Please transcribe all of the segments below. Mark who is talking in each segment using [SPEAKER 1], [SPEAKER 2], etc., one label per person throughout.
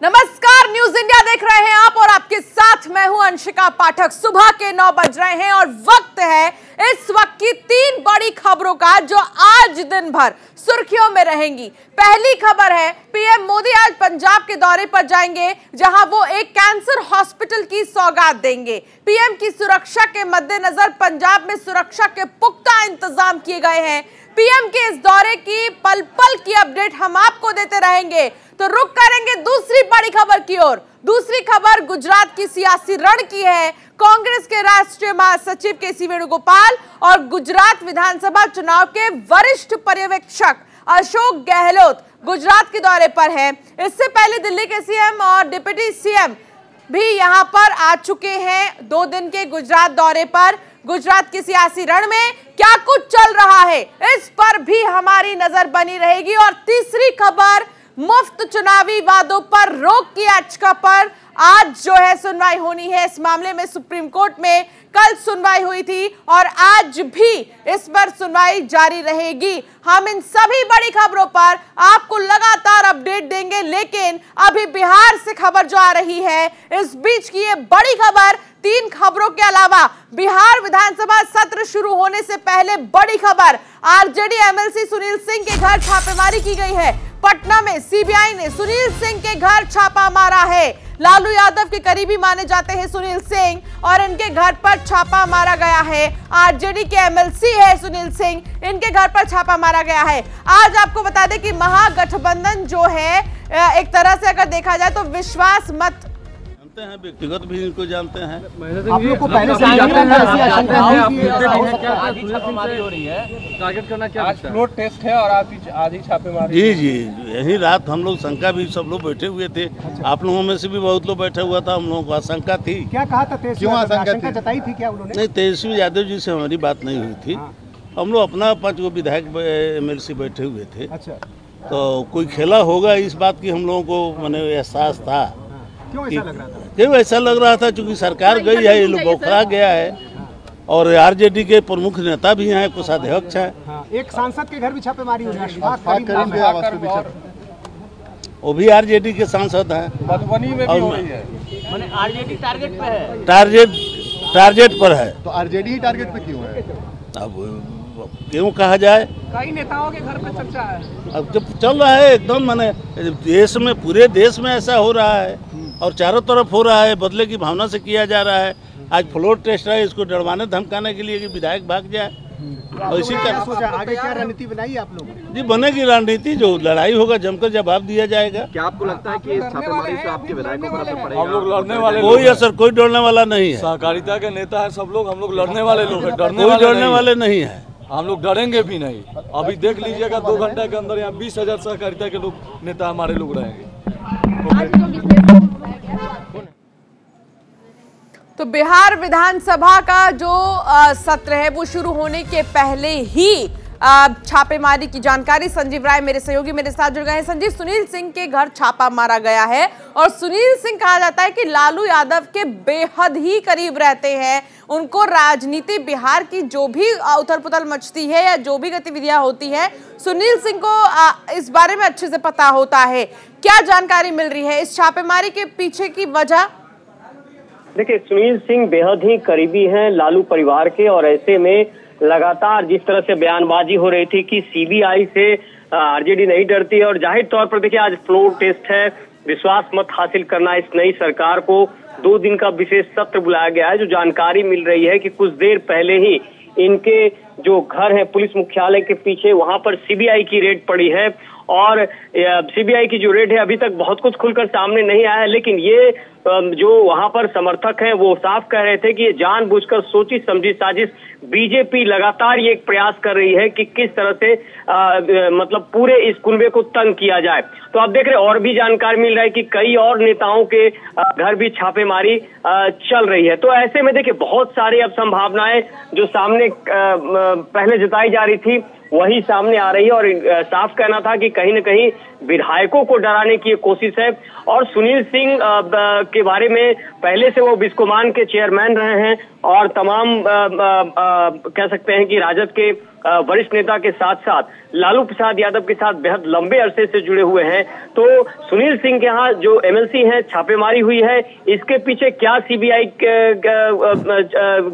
[SPEAKER 1] नमस्कार, news India देख रहे हैं आप और आपके साथ मैं हूं अंशिका पाठक। सुबह के 9 बज रहे हैं और वक्त है इस वक्त की 3 बड़ी खबरों का जो आज दिन भर सुर्खियों में रहेंगी। पहली खबर है, पीएम मोदी आज पंजाब के दौरे पर जाएंगे जहां वो एक कैंसर हॉस्पिटल की सौगात देंगे। पीएम की सुरक्षा के मद्देनजर पंजाब में सुरक्षा के पुख्ता इंतजाम किए गए हैं। पीएम के इस दौरे की पल पल की अपडेट हम आपको देते रहेंगे। तो रुक करेंगे दूसरी बड़ी खबर की ओर। दूसरी खबर गुजरात की सियासी रण की है। कांग्रेस के राष्ट्रीय महासचिव के.सी. वेणुगोपाल और गुजरात विधानसभा चुनाव के वरिष्ठ पर्यवेक्षक अशोक गहलोत गुजरात के दौरे पर हैं। इससे पहले दिल्ली के सीएम और डिप्टी सीएम भी यहां पर आ चुके हैं 2 दिन के गुजरात दौरे पर। गुजरात की सियासी रण में क्या कुछ चल रहा है, इस पर भी हमारी नजर बनी रहेगी। और तीसरी खबर, मुफ्त चुनावी वादों पर रोक की याचिका पर आज जो है सुनवाई होनी है। इस मामले में सुप्रीम कोर्ट में कल सुनवाई हुई थी और आज भी इस पर सुनवाई जारी रहेगी। हम इन सभी बड़ी खबरों पर आपको लगातार अपडेट देंगे, लेकिन अभी बिहार से खबर जो आ रही है, इस बीच की ये बड़ी खबर, 3 खबरों के अलावा बिहार विधानसभा सत्र शुरू होने से पहले बड़ी खबर, आरजेडी एमएलसी सुनील सिंह के घर छापेमारी की गई है। पटना में सीबीआई ने सुनील सिंह के घर छापा मारा है। लालू यादव के करीबी माने जाते हैं सुनील सिंह और इनके घर पर छापा मारा गया है। आरजेडी के एमएलसी है सुनील सिंह, इनके घर पर छापा मारा गया है। आज आपको बता दें कि महागठबंधन जो है एक तरह से अगर देखा जाए तो विश्वास मत
[SPEAKER 2] व्यक्तिगत भी इनको जानते हैं।
[SPEAKER 3] आप लोग को पहले से जानते हैं ऐसी आशंका है कि
[SPEAKER 4] छापेमारी हो रही है, टारगेट करना क्या
[SPEAKER 5] आज फ्लोर टेस्ट है और आज ही छापेमारी।
[SPEAKER 2] जी, यही रात हम लोग शंका भी सब लोग बैठे हुए थे। आप लोगों में से भी बहुत लोग बैठे हुआ था, हम लोगों को आशंका थी।
[SPEAKER 3] क्या कहा था? क्यों आशंका जताई थी? क्या उन्होंने?
[SPEAKER 2] नहीं, तेजस्वी यादव जी से हमारी बात नहीं हुई थी। हम लोग अपना 5 गो विधायक एमएलसी बैठे हुए थे।
[SPEAKER 3] अच्छा,
[SPEAKER 2] तो कोई खेला होगा इस बात की हम लोगों को मैंने एहसास था।
[SPEAKER 3] क्यों ऐसा लग रहा था?
[SPEAKER 2] क्यों ऐसा लग रहा था? क्योंकि सरकार गई है, ये लोग बौखला गया है और आरजेडी के प्रमुख नेता भी हैं, कोषाध्यक्ष हैं।
[SPEAKER 3] एक सांसद के घर भी छापेमारी हो रही है,
[SPEAKER 2] वो भी आरजेडी के सांसद हैं।
[SPEAKER 5] मधुबनी में भी हो रही है।
[SPEAKER 4] माने आरजेडी टारगेट पे है।
[SPEAKER 2] टारगेट पर है।
[SPEAKER 6] तो आरजेडी ही टारगेट पे क्यों है?
[SPEAKER 2] अब क्यों कहा जाए,
[SPEAKER 5] कई नेताओं के घर पे चर्चा है।
[SPEAKER 2] अब जब चल रहा है एकदम, माने देश में, पूरे देश में ऐसा हो रहा है और चारों तरफ हो रहा है, बदले की भावना से किया जा रहा है। आज फ्लोर टेस्ट है, इसको डरवाने धमकाने के लिए कि विधायक भाग जाए। और इसी का
[SPEAKER 3] सोचा आगे क्या रणनीति बनाई आप लोगों ने?
[SPEAKER 2] जी, बनेगी रणनीति, जो लड़ाई होगा जमकर जवाब दिया जाएगा।
[SPEAKER 4] क्या आपको लगता है कि इस छापेमारी से आपके विधायकों पर असर पड़ेगा?
[SPEAKER 5] हम लोग लड़ने वाले,
[SPEAKER 2] कोई असर, कोई डरने वाला नहीं है।
[SPEAKER 5] सहकारिता के नेता है सब लोग, हम लोग लड़ने वाले लोग हैं,
[SPEAKER 2] कोई डरने वाले नहीं है।
[SPEAKER 5] हम लोग डरेंगे भी नहीं। अभी देख लीजिएगा 2 घंटे के अंदर यहाँ 20,000 सहकारिता के लोग, नेता हमारे लोग रहेंगे।
[SPEAKER 1] तो बिहार विधानसभा का जो सत्र है वो शुरू होने के पहले ही छापेमारी की जानकारी संजीव राय मेरे सहयोगी मेरे साथ जुड़ गए हैं। संजीव, सुनील सिंह के घर छापा मारा गया है और सुनील सिंह कहा जाता है कि लालू यादव के बेहद ही करीब रहते हैं। उनको राजनीति, बिहार की जो भी उथल पुथल मचती है या जो भी गतिविधियां होती है, सुनील सिंह को इस बारे में अच्छे से पता होता है। क्या जानकारी मिल रही है इस छापेमारी के पीछे की वजह?
[SPEAKER 7] देखिए, सुनील सिंह बेहद ही करीबी हैं लालू परिवार के और ऐसे में लगातार जिस तरह से बयानबाजी हो रही थी कि सीबीआई से आरजेडी नहीं डरती है और जाहिर तौर पर देखिए आज फ्लोर टेस्ट है, विश्वास मत हासिल करना इस नई सरकार को 2 दिन का विशेष सत्र बुलाया गया है। जो जानकारी मिल रही है कि कुछ देर पहले ही इनके जो घर है पुलिस मुख्यालय के पीछे, वहां पर सीबीआई की रेड पड़ी है और सीबीआई की जो रेड है अभी तक बहुत कुछ खुलकर सामने नहीं आया है, लेकिन ये जो वहां पर समर्थक हैं वो साफ कह रहे थे कि ये जानबूझकर सोची समझी साजिश बीजेपी लगातार ये एक प्रयास कर रही है कि किस तरह से मतलब पूरे इस कुनबे को तंग किया जाए। तो आप देख रहे और भी जानकारी मिल रहा है कि कई और नेताओं के घर भी छापेमारी चल रही है। तो ऐसे में देखिए बहुत सारी अब संभावनाएं जो सामने पहले जताई जा रही थी वही सामने आ रही है। और साफ कहना था कि कहीं न कहीं विधायकों को डराने की कोशिश है। और सुनील सिंह के बारे में पहले से वो बिस्कोमान के चेयरमैन रहे हैं और तमाम कह सकते हैं कि राजद के वरिष्ठ नेता के साथ साथ लालू प्रसाद यादव के साथ बेहद लंबे अरसे से जुड़े हुए हैं। तो सुनील सिंह के यहाँ जो एमएलसी हैं छापेमारी हुई है, इसके पीछे क्या सीबीआई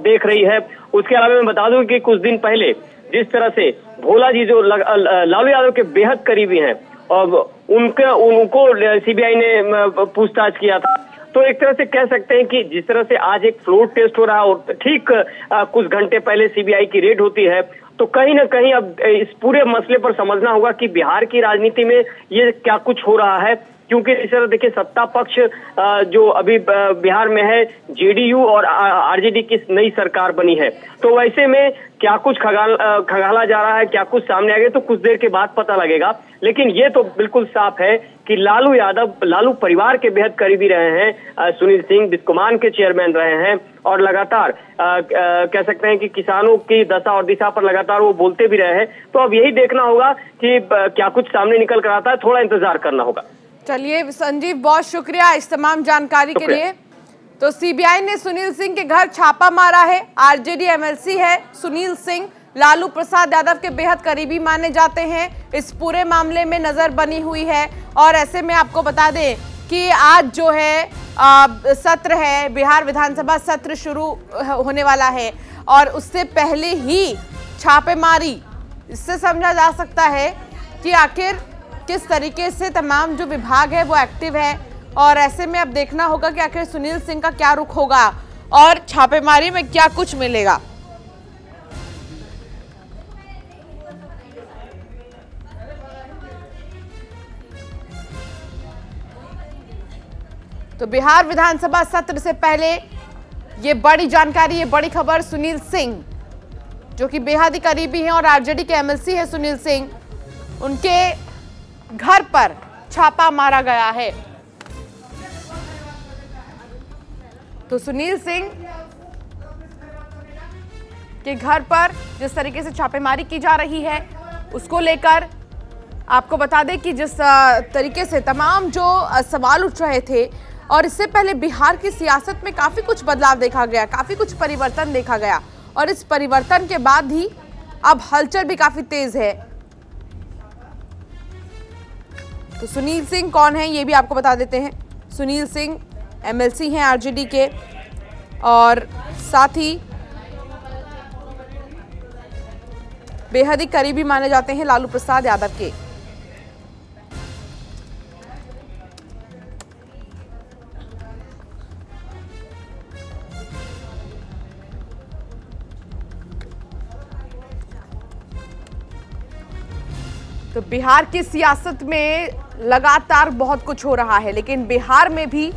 [SPEAKER 7] देख रही है। उसके अलावा मैं बता दूं कि कुछ दिन पहले जिस तरह से भोला जी जो लालू यादव के बेहद करीबी हैं और उनको सीबीआई ने पूछताछ किया था। तो एक तरह से कह सकते हैं कि जिस तरह से आज एक फ्लोर टेस्ट हो रहा है और ठीक कुछ घंटे पहले सीबीआई की रेड होती है, तो कहीं ना कहीं अब इस पूरे मसले पर समझना होगा कि बिहार की राजनीति में ये क्या कुछ हो रहा है। क्योंकि इस तरह देखिए सत्ता पक्ष जो अभी बिहार में है जेडीयू और आरजेडी की नई सरकार बनी है, तो वैसे में क्या कुछ खगाला जा रहा है, क्या कुछ सामने आ गया, तो कुछ देर के बाद पता लगेगा। लेकिन ये तो बिल्कुल साफ है कि लालू यादव लालू परिवार के बेहद करीबी रहे हैं। सुनील सिंह बिस्कोमान के चेयरमैन रहे हैं और लगातार कह सकते हैं कि किसानों की दशा और दिशा पर लगातार वो बोलते भी रहे हैं। तो अब यही देखना होगा कि क्या कुछ सामने निकल कर आता है, थोड़ा इंतजार करना होगा।
[SPEAKER 1] चलिए संजीव, बहुत शुक्रिया इस तमाम जानकारी के लिए। तो सीबीआई ने सुनील सिंह के घर छापा मारा है। आरजेडी एमएलसी है सुनील सिंह, लालू प्रसाद यादव के बेहद करीबी माने जाते हैं। इस पूरे मामले में नजर बनी हुई है। और ऐसे में आपको बता दें कि आज जो है सत्र है, बिहार विधानसभा सत्र शुरू होने वाला है और उससे पहले ही छापेमारी, इससे समझा जा सकता है कि आखिर किस तरीके से तमाम जो विभाग है वो एक्टिव है। और ऐसे में अब देखना होगा कि आखिर सुनील सिंह का क्या रुख होगा और छापेमारी में क्या कुछ मिलेगा। तो बिहार विधानसभा सत्र से पहले ये बड़ी जानकारी, ये बड़ी खबर, सुनील सिंह जो कि बेहद ही करीबी हैं और आरजेडी के एमएलसी है सुनील सिंह, उनके घर पर छापा मारा गया है। तो सुनील सिंह के घर पर जिस तरीके से छापेमारी की जा रही है उसको लेकर आपको बता दें कि जिस तरीके से तमाम जो सवाल उठ रहे थे और इससे पहले बिहार की सियासत में काफी कुछ बदलाव देखा गया, काफी कुछ परिवर्तन देखा गया और इस परिवर्तन के बाद ही अब हलचल भी काफी तेज है। तो सुनील सिंह कौन है ये भी आपको बता देते हैं। सुनील सिंह एमएलसी हैं आरजेडी के और साथ ही बेहद ही करीबी माने जाते हैं लालू प्रसाद यादव के। तो बिहार की सियासत में लगातार बहुत कुछ हो रहा है, लेकिन बिहार में भी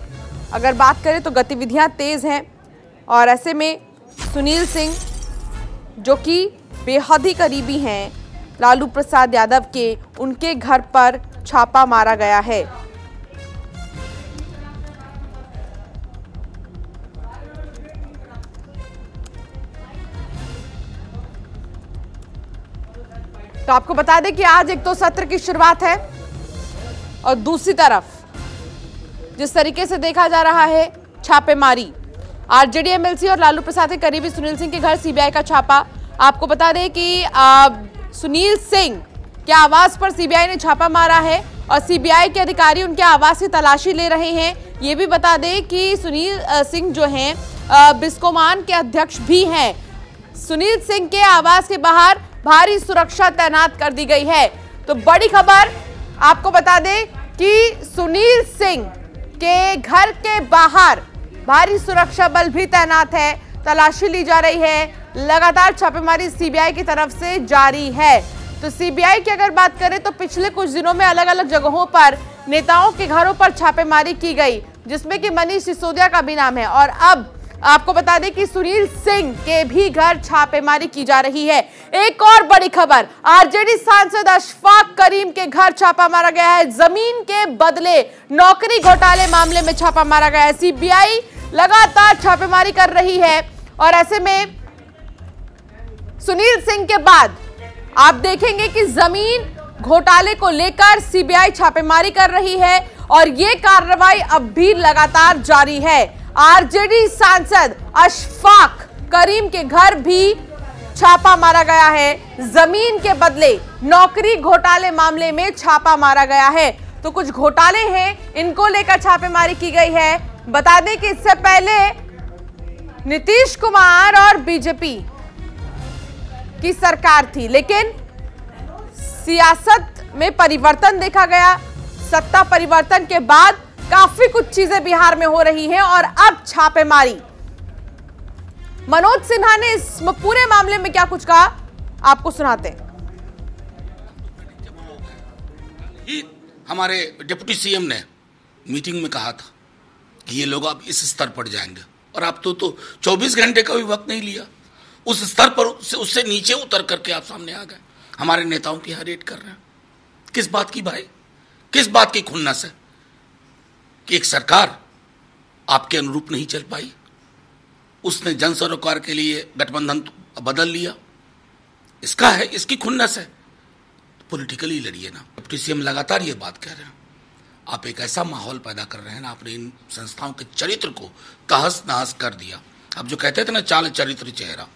[SPEAKER 1] अगर बात करें तो गतिविधियां तेज हैं और ऐसे में सुनील सिंह जो कि बेहद ही करीबी हैं लालू प्रसाद यादव के, उनके घर पर छापा मारा गया है। तो आपको बता दें कि आज एक तो सत्र की शुरुआत है और दूसरी तरफ जिस तरीके से देखा जा रहा है छापेमारी, आरजेडी एमएलसी और लालू प्रसाद के करीबी सुनील सिंह के घर सीबीआई का छापा। आपको बता दें कि सुनील सिंह के आवास पर सीबीआई ने छापा मारा है और सीबीआई के अधिकारी उनके आवास की तलाशी ले रहे हैं। ये भी बता दें कि सुनील सिंह जो हैं बिस्कोमान के अध्यक्ष भी हैं। सुनील सिंह के आवास के बाहर भारी सुरक्षा तैनात कर दी गई है। तो बड़ी खबर आपको बता दें कि सुनील सिंह के घर के बाहर भारी सुरक्षा बल भी तैनात है, तलाशी ली जा रही है, लगातार छापेमारी सीबीआई की तरफ से जारी है। तो सीबीआई की अगर बात करें तो पिछले कुछ दिनों में अलग अलग जगहों पर नेताओं के घरों पर छापेमारी की गई, जिसमें कि मनीष सिसोदिया का भी नाम है। और अब आपको बता दें कि सुनील सिंह के भी घर छापेमारी की जा रही है। एक और बड़ी खबर, आरजेडी सांसद अशफाक करीम के घर छापा मारा गया है। जमीन के बदले नौकरी घोटाले मामले में छापा मारा गया है। सीबीआई लगातार छापेमारी कर रही है और ऐसे में सुनील सिंह के बाद आप देखेंगे कि जमीन घोटाले को लेकर सीबीआई छापेमारी कर रही है और ये कार्रवाई अब भी लगातार जारी है। आरजेडी सांसद अशफाक करीम के घर भी छापा मारा गया है। जमीन के बदले नौकरी घोटाले मामले में छापा मारा गया है। तो कुछ घोटाले हैं, इनको लेकर छापेमारी की गई है। बता दें कि इससे पहले नीतीश कुमार और बीजेपी की सरकार थी, लेकिन सियासत में परिवर्तन देखा गया। सत्ता परिवर्तन के बाद काफी कुछ चीजें बिहार में हो रही हैं और अब छापेमारी। मनोज सिन्हा ने इस पूरे मामले में क्या कुछ कहा, आपको सुनाते हैं।
[SPEAKER 8] हमारे डिप्टी सीएम ने मीटिंग में कहा था कि ये लोग अब इस स्तर पर जाएंगे, और आप तो 24 घंटे का भी वक्त नहीं लिया, उस स्तर पर उससे नीचे उतर करके आप सामने आ गए। हमारे नेताओं की रेड कर रहे हैं। किस बात की भाई, किस बात की खुन्नस है कि एक सरकार आपके अनुरूप नहीं चल पाई, उसने जन सरोकार के लिए गठबंधन बदल लिया, इसका है, इसकी खुन्नस है। पॉलिटिकली लड़िए ना। डिप्टी सीएम लगातार ये बात कह रहे हैं। आप एक ऐसा माहौल पैदा कर रहे हैं ना, आपने इन संस्थाओं के चरित्र को तहस नहस कर दिया। अब जो कहते थे ना चाल चरित्र चेहरा,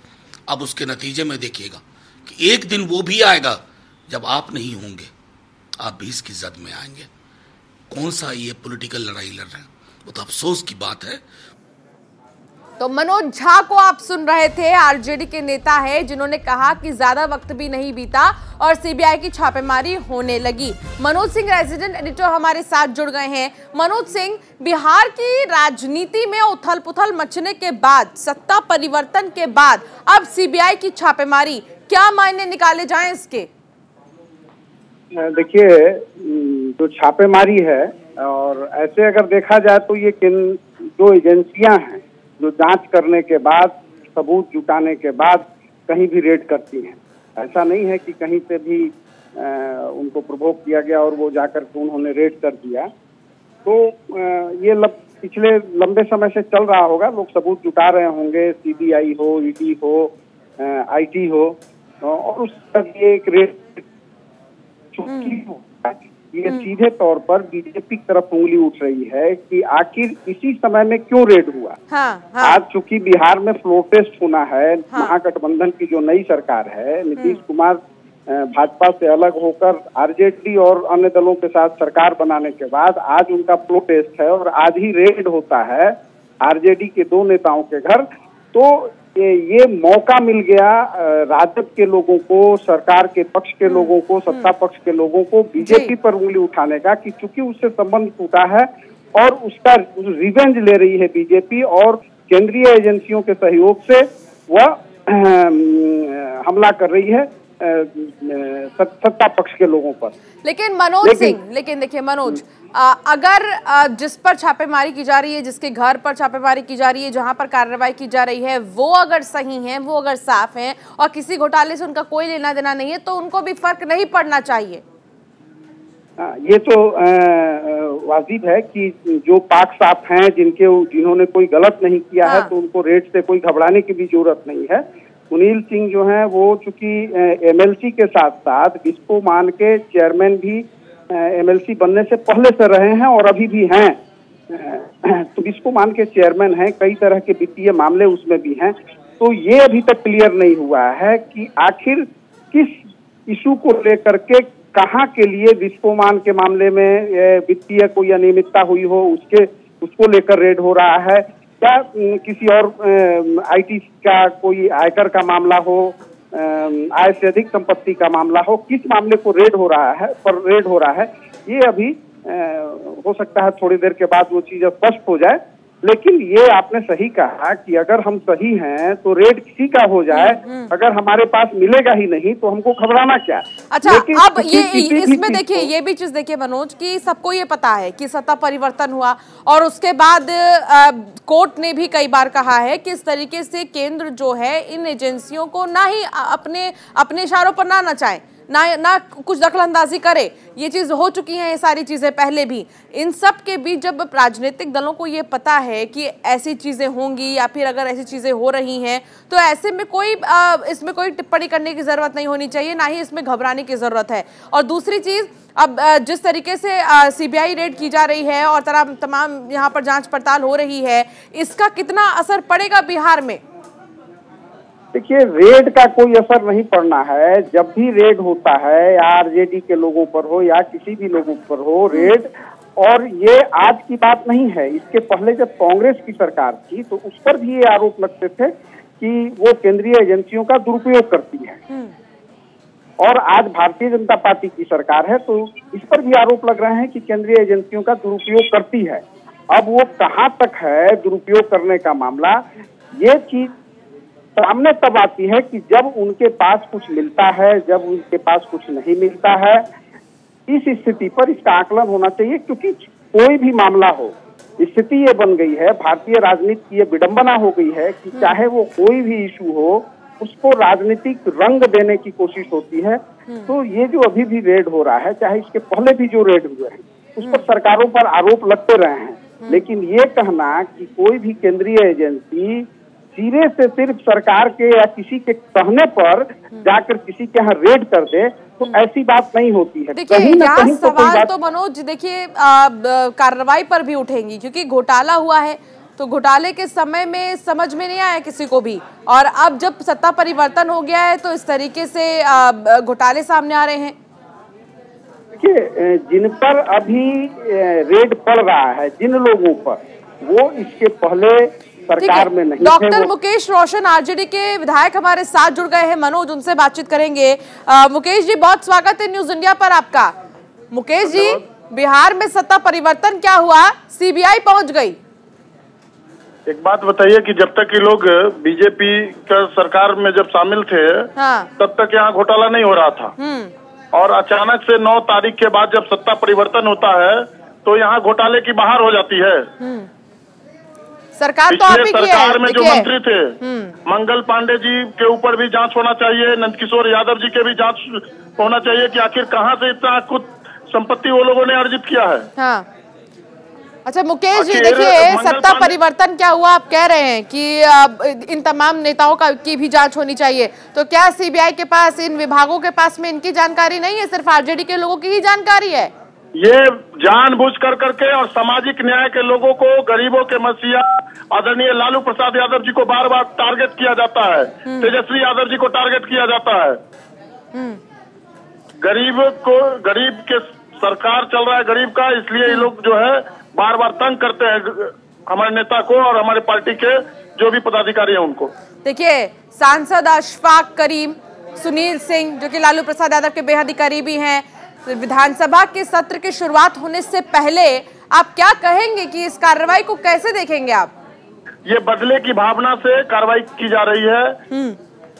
[SPEAKER 8] अब उसके नतीजे में देखिएगा कि एक दिन वो भी आएगा जब आप नहीं होंगे, आप भी इसकी जद में आएंगे। कौन सा ये पॉलिटिकल लड़ाई लड़ रहे हैं, वो तो अफसोस की बात है।
[SPEAKER 1] तो मनोज झा को आप सुन रहे थे, आरजेडी के नेता है, जिन्होंने कहा कि ज्यादा वक्त भी नहीं बीता और सीबीआई की छापेमारी होने लगी। मनोज सिंह रेजिडेंट एडिटर हमारे साथ जुड़ गए हैं। मनोज सिंह, बिहार की राजनीति में उथल पुथल मचने के बाद, सत्ता परिवर्तन के बाद अब सीबीआई की छापेमारी, क्या मायने निकाले जाएं इसके?
[SPEAKER 9] देखिए, जो छापेमारी है, और ऐसे अगर देखा जाए तो ये जो एजेंसियां हैं जो जांच करने के बाद, सबूत जुटाने के बाद कहीं भी रेड करती हैं। ऐसा नहीं है कि कहीं पे भी उनको प्रोवोक किया गया और वो जाकर के उन्होंने रेड कर दिया। तो ये पिछले लंबे समय से चल रहा होगा, लोग सबूत जुटा रहे होंगे, सीबीआई हो, ईडी हो, आईटी हो, और उस पर ये एक रेड ये सीधे तौर पर बीजेपी की तरफ उंगली उठ रही है कि आखिर इसी समय में क्यों रेड हुआ।
[SPEAKER 1] हाँ।
[SPEAKER 9] आज चूंकि बिहार में फ्लोर टेस्ट होना है, महागठबंधन की जो नई सरकार है, नीतीश कुमार भाजपा से अलग होकर आरजेडी और अन्य दलों के साथ सरकार बनाने के बाद आज उनका फ्लोर टेस्ट है और आज ही रेड होता है आरजेडी के 2 नेताओं के घर। तो ये मौका मिल गया राजद के लोगों को, सरकार के पक्ष के लोगों को, सत्ता पक्ष के लोगों को बीजेपी पर उंगली उठाने का, कि चूंकि उससे संबंध टूटा है और उसका रिवेंज ले रही है बीजेपी, और केंद्रीय एजेंसियों के सहयोग से वह हमला कर रही है सत्ता पक्ष के लोगों पर।
[SPEAKER 1] लेकिन मनोज सिंह, लेकिन देखिए मनोज, अगर जिस पर छापेमारी की जा रही है, जिसके घर पर छापेमारी की जा रही है, जहां पर कार्रवाई की जा रही है, वो अगर सही हैं, वो अगर साफ हैं और किसी घोटाले से उनका कोई लेना देना नहीं है, तो उनको भी फर्क नहीं पड़ना चाहिए।
[SPEAKER 9] ये तो वाजिब है कि जो पाक साफ हैं, जिन्होंने कोई गलत नहीं किया है, तो उनको रेड से कोई घबराने की भी जरूरत नहीं है। सुनील सिंह जो हैं, वो चूंकि एमएलसी के साथ साथ बिस्कोमान के चेयरमैन भी एमएलसी बनने से पहले से रहे हैं और अभी भी हैं। तो बिस्कोमान के चेयरमैन हैं, कई तरह के वित्तीय मामले उसमें भी हैं। तो ये अभी तक क्लियर नहीं हुआ है कि आखिर किस इशू को लेकर के, कहाँ के लिए बिस्कोमान के मामले में वित्तीय कोई अनियमितता हुई हो, उसको लेकर रेड हो रहा है, क्या किसी और आईटी का कोई आयकर का मामला हो, आय से अधिक संपत्ति का मामला हो, किस मामले को रेड हो रहा है, ये अभी हो सकता है थोड़ी देर के बाद वो चीज स्पष्ट हो जाए। लेकिन ये आपने सही कहा कि अगर हम सही हैं तो रेड किसी का हो जाए, अगर हमारे पास मिलेगा ही नहीं तो हमको घबराना क्या।
[SPEAKER 1] अच्छा, अब ये इसमें देखिए, ये भी चीज देखिए मनोज, कि सबको ये पता है कि सत्ता परिवर्तन हुआ और उसके बाद कोर्ट ने भी कई बार कहा है कि इस तरीके से केंद्र जो है इन एजेंसियों को ना ही अपने इशारों पर ना नचाए, ना कुछ दखलंदाजी करे। ये चीज हो चुकी है, ये सारी चीजें पहले भी। इन सब के बीच जब राजनीतिक दलों को ये पता है कि ऐसी चीजें होंगी या फिर अगर ऐसी चीजें हो रही हैं, तो ऐसे में कोई इसमें कोई टिप्पणी करने की जरूरत नहीं होनी चाहिए, ना ही इसमें घबराने की जरूरत है। और दूसरी चीज, अब जिस तरीके से सीबीआई रेड की जा रही है और तमाम यहाँ पर जांच पड़ताल हो रही है, इसका कितना असर पड़ेगा बिहार में?
[SPEAKER 9] देखिए, रेड का कोई असर नहीं पड़ना है। जब भी रेड होता है, या आरजेडी के लोगों पर हो या किसी भी लोगों पर हो रेड, और ये आज की बात नहीं है, इसके पहले जब कांग्रेस की सरकार थी तो उस पर भी ये आरोप लगते थे कि वो केंद्रीय एजेंसियों का दुरुपयोग करती है। और आज भारतीय जनता पार्टी की सरकार है तो इस पर भी आरोप लग रहे हैं कि केंद्रीय एजेंसियों का दुरुपयोग करती है। अब वो कहाँ तक है दुरुपयोग करने का मामला, ये चीज सामने तब आती है कि जब उनके पास कुछ मिलता है, जब उनके पास कुछ नहीं मिलता है। इस स्थिति पर इसका आकलन होना चाहिए, क्योंकि कोई भी मामला हो, स्थिति ये बन गई है, भारतीय राजनीति की ये विडंबना हो गई है कि चाहे वो कोई भी इशू हो, उसको राजनीतिक रंग देने की कोशिश होती है। तो ये जो अभी भी रेड हो रहा है, चाहे इसके पहले भी जो रेड हुए हैं, उस पर सरकारों पर आरोप लगते रहे हैं, लेकिन ये कहना कि कोई भी केंद्रीय एजेंसी सिरे से सिर्फ सरकार के या किसी के कहने पर जाकर किसी के यहाँ रेड कर दे, तो ऐसी बात नहीं होती है।
[SPEAKER 1] देखिए, यहाँ सवाल तो मनोज देखिए कार्रवाई पर भी उठेंगी, क्योंकि घोटाला हुआ है, तो घोटाले के समय में समझ में नहीं आया किसी को भी, और अब जब सत्ता परिवर्तन हो गया है तो इस तरीके से घोटाले सामने आ रहे हैं।
[SPEAKER 9] देखिए, जिन पर अभी रेड पड़ रहा है, जिन लोगों पर, वो इसके पहले सरकार में नहीं थे।
[SPEAKER 1] डॉक्टर मुकेश रोशन आरजेडी के विधायक हमारे साथ जुड़ गए हैं, मनोज उनसे बातचीत करेंगे। मुकेश जी, बहुत स्वागत है न्यूज इंडिया पर आपका। मुकेश जी, बिहार में सत्ता परिवर्तन क्या हुआ, सीबीआई पहुंच गई?
[SPEAKER 10] एक बात बताइए कि जब तक ये लोग बीजेपी का सरकार में जब शामिल थे, तब तक यहाँ घोटाला नहीं हो रहा था, और अचानक से 9 तारीख के बाद जब सत्ता परिवर्तन होता है तो यहाँ घोटाले की बहार हो जाती है।
[SPEAKER 1] सरकार तो आप ही की है।
[SPEAKER 10] सरकार में जो मंत्री थे, मंगल पांडे जी के ऊपर भी जांच होना चाहिए, नंदकिशोर यादव जी के भी जांच होना चाहिए कि आखिर कहाँ से इतना कुछ संपत्ति वो लोगों ने अर्जित किया है।
[SPEAKER 1] हाँ। अच्छा मुकेश जी, देखिए सत्ता परिवर्तन क्या हुआ, आप कह रहे हैं कि इन तमाम नेताओं की भी जांच होनी चाहिए, तो क्या सीबीआई के पास, इन विभागों के पास में इनकी जानकारी नहीं है, सिर्फ आरजेडी के लोगों की ही जानकारी है?
[SPEAKER 10] ये जानबूझ कर करके और सामाजिक न्याय के लोगों को, गरीबों के मसीहा आदरणीय लालू प्रसाद यादव जी को बार बार टारगेट किया जाता है, तेजस्वी यादव जी को टारगेट किया जाता है। गरीब के सरकार चल रहा है, गरीब का, इसलिए ये लोग जो है बार बार तंग करते हैं हमारे नेता को और हमारे पार्टी के जो भी पदाधिकारी हैं उनको।
[SPEAKER 1] देखिए, सांसद अशफाक करीम, सुनील सिंह जो कि लालू प्रसाद यादव के बेहद करीबी हैं, विधानसभा के सत्र की शुरुआत होने से पहले आप क्या कहेंगे कि इस कार्रवाई को कैसे देखेंगे आप?
[SPEAKER 10] ये बदले की भावना से कार्रवाई की जा रही है,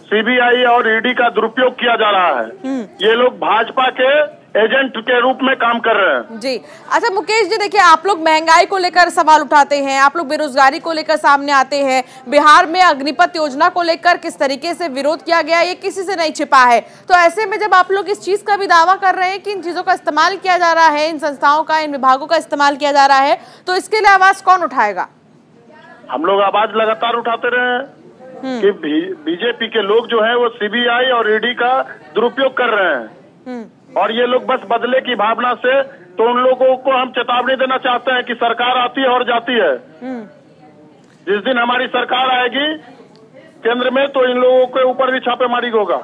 [SPEAKER 10] सीबीआई और ईडी का दुरुपयोग किया जा रहा है। ये लोग भाजपा के एजेंट के रूप में काम कर रहे हैं।
[SPEAKER 1] जी अच्छा मुकेश जी, देखिए आप लोग महंगाई को लेकर सवाल उठाते हैं, आप लोग बेरोजगारी को लेकर सामने आते हैं, बिहार में अग्निपथ योजना को लेकर किस तरीके से विरोध किया गया ये किसी से नहीं छिपा है। तो ऐसे में जब आप लोग इस चीज का भी दावा कर रहे हैं कि इन चीजों का इस्तेमाल किया जा रहा है, इन संस्थाओं का, इन विभागों का इस्तेमाल किया जा रहा है, तो इसके लिए आवाज कौन उठाएगा?
[SPEAKER 10] हम लोग आवाज लगातार उठाते रहे हैं कि बीजेपी के लोग जो है वो सीबीआई और ईडी का दुरुपयोग कर रहे हैं, और ये लोग बस बदले की भावना से, तो उन लोगों को हम चेतावनी देना चाहते हैं कि सरकार आती है और जाती है। जिस दिन हमारी सरकार आएगी केंद्र में, तो इन लोगों के ऊपर भी छापेमारी होगा।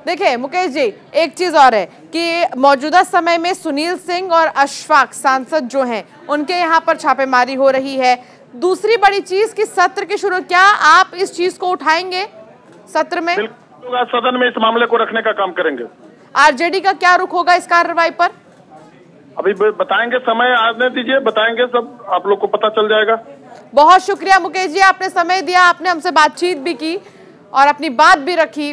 [SPEAKER 1] देखिए मुकेश जी, एक चीज और है कि मौजूदा समय में सुनील सिंह और अशफाक सांसद जो हैं उनके यहाँ पर छापेमारी हो रही है। दूसरी बड़ी चीज कि सत्र की शुरू, क्या आप इस चीज को उठाएंगे सत्र में?
[SPEAKER 10] बिल्कुल, सदन में इस मामले को रखने का काम करेंगे।
[SPEAKER 1] आरजेडी का क्या रुख होगा इस कार्रवाई पर?
[SPEAKER 10] अभी बताएंगे, समय आने दीजिए, बताएंगे, सब आप लोग को पता चल जाएगा।
[SPEAKER 1] बहुत शुक्रिया मुकेश जी, आपने समय दिया, आपने हमसे बातचीत भी की और अपनी बात भी रखी।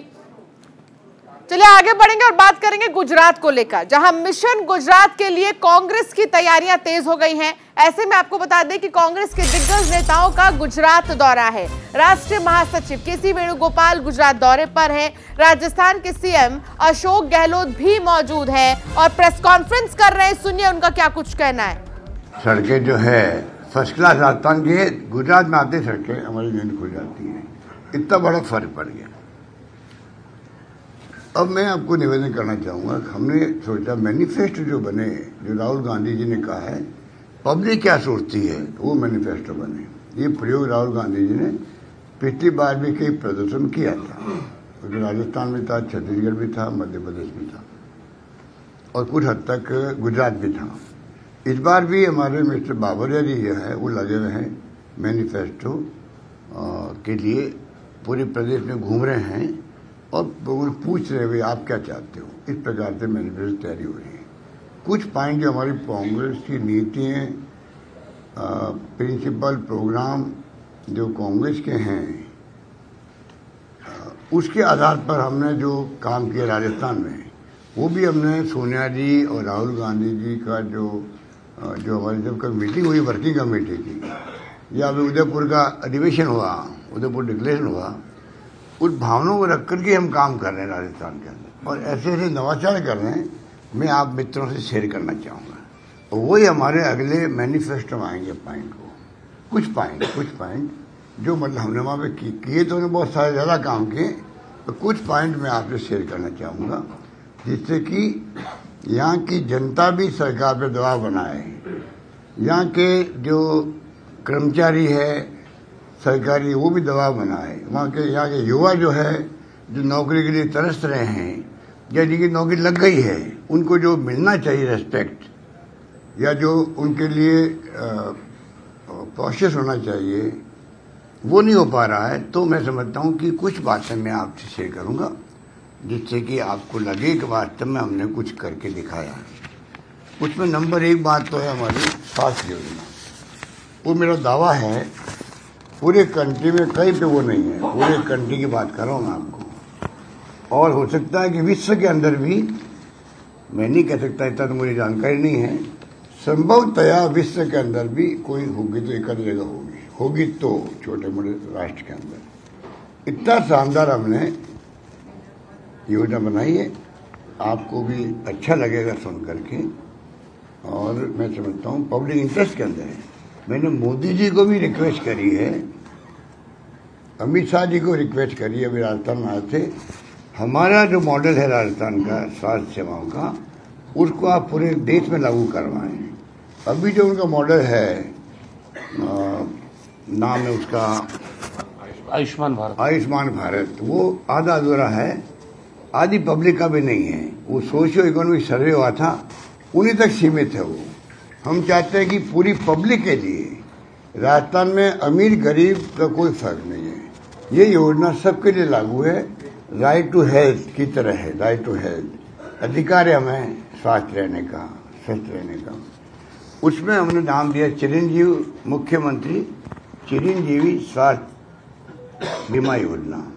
[SPEAKER 1] चलिए आगे बढ़ेंगे और बात करेंगे गुजरात को लेकर, जहां मिशन गुजरात के लिए कांग्रेस की तैयारियां तेज हो गई हैं। ऐसे में आपको बता दें कि कांग्रेस के दिग्गज नेताओं का गुजरात दौरा है। राष्ट्रीय महासचिव के.सी. वेणुगोपाल गुजरात दौरे पर हैं। राजस्थान के सीएम अशोक गहलोत भी मौजूद हैं और प्रेस कॉन्फ्रेंस कर रहे हैं। सुनिए उनका क्या कुछ कहना है।
[SPEAKER 11] सड़कें जो है फर्स्ट क्लास राजस्थान के, गुजरात में आते सड़कें हमारी नींद खुल जाती है। इतना बड़ा फर्क पड़ गया। अब मैं आपको निवेदन करना चाहूँगा, हमने सोचा मैनिफेस्टो जो बने, जो राहुल गांधी जी ने कहा है पब्लिक क्या सोचती है, वो मैनिफेस्टो बने। ये प्रयोग राहुल गांधी जी ने पिछली बार भी कई प्रदर्शन किया था, राजस्थान में था, छत्तीसगढ़ भी था, मध्य प्रदेश भी था और कुछ हद तक गुजरात भी था। इस बार भी हमारे मिस्टर बाबरिया जी जो है वो लगे हुए हैं मैनिफेस्टो के लिए, पूरे प्रदेश में घूम रहे हैं और पूछ रहे हुए आप क्या चाहते हो। इस प्रकार से मैनिफेस्टो तैयारी हो रही है। कुछ पॉइंट जो हमारी कांग्रेस की नीतियाँ, प्रिंसिपल, प्रोग्राम जो कांग्रेस के हैं, उसके आधार पर हमने जो काम किया राजस्थान में, वो भी हमने सोनिया जी और राहुल गांधी जी का जो हमारी जब कल मीटिंग हुई वर्किंग कमेटी की, या अभी उदयपुर का अधिवेशन हुआ, उदयपुर डिक्लेरेशन हुआ, उस भावनाओं को रख करके हम काम कर रहे हैं राजस्थान के अंदर और ऐसे ऐसे नवाचार कर रहे हैं। मैं आप मित्रों से शेयर करना चाहूँगा और वही हमारे अगले मैनिफेस्टो में आएंगे पॉइंट को, कुछ पॉइंट जो मतलब हमने वहाँ पे किए तो उन्हें बहुत सारे ज़्यादा काम किए, तो कुछ पॉइंट मैं आपसे शेयर करना चाहूँगा जिससे कि यहाँ की जनता भी सरकार पर दबाव बनाए, यहाँ के जो कर्मचारी है सरकारी वो भी दबाव बनाए, यहाँ के युवा जो है जो नौकरी के लिए तरस रहे हैं या जिनकी नौकरी लग गई है, उनको जो मिलना चाहिए रेस्पेक्ट या जो उनके लिए प्रोसेस होना चाहिए वो नहीं हो पा रहा है। तो मैं समझता हूँ कि कुछ बातें मैं आपसे शेयर करूँगा जिससे कि आपको लगे कि वास्तव में हमने कुछ करके दिखाया है। उसमें नंबर 1 बात तो है हमारी स्वास्थ्य योजना। वो मेरा दावा है पूरे कंट्री में कहीं पे वो नहीं है, पूरे कंट्री की बात कर रहा हूँ मैं आपको, और हो सकता है कि विश्व के अंदर भी, मैं नहीं कह सकता, इतना तो मुझे जानकारी नहीं है, संभवतया विश्व के अंदर भी कोई होगी तो एक आध जगह होगी तो छोटे मोटे राष्ट्र के अंदर। इतना शानदार हमने योजना बनाई है, आपको भी अच्छा लगेगा सुन करके, और मैं समझता हूँ पब्लिक इंटरेस्ट के अंदर है। मैंने मोदी जी को भी रिक्वेस्ट करी है, अमित शाह जी को रिक्वेस्ट करी है, अभी राजस्थान में आए थे। हमारा जो मॉडल है राजस्थान का स्वास्थ्य सेवाओं का, उसको आप पूरे देश में लागू करवाएं। अभी जो उनका मॉडल है, नाम है उसका
[SPEAKER 8] आयुष्मान
[SPEAKER 11] भारत, वो आधा अधूरा है, आधी पब्लिक का भी नहीं है। वो सोशियो इकोनॉमिक सर्वे हुआ था, उन्हीं तक सीमित है वो। हम चाहते हैं कि पूरी पब्लिक के लिए राजस्थान में अमीर गरीब का कोई फर्क नहीं है, ये योजना सबके लिए लागू है। राइट टू हेल्थ की तरह है, राइट टू हेल्थ, अधिकार है हमें स्वास्थ्य रहने का, स्वस्थ रहने का। उसमें हमने नाम दिया चिरंजीव, मुख्यमंत्री चिरंजीवी स्वास्थ्य बीमा योजना।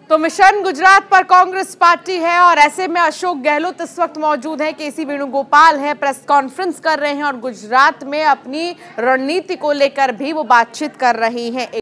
[SPEAKER 1] तो मिशन गुजरात पर कांग्रेस पार्टी है और ऐसे में अशोक गहलोत इस वक्त मौजूद हैं, के.सी. वेणुगोपाल है, प्रेस कॉन्फ्रेंस कर रहे हैं और गुजरात में अपनी रणनीति को लेकर भी वो बातचीत कर रही हैं।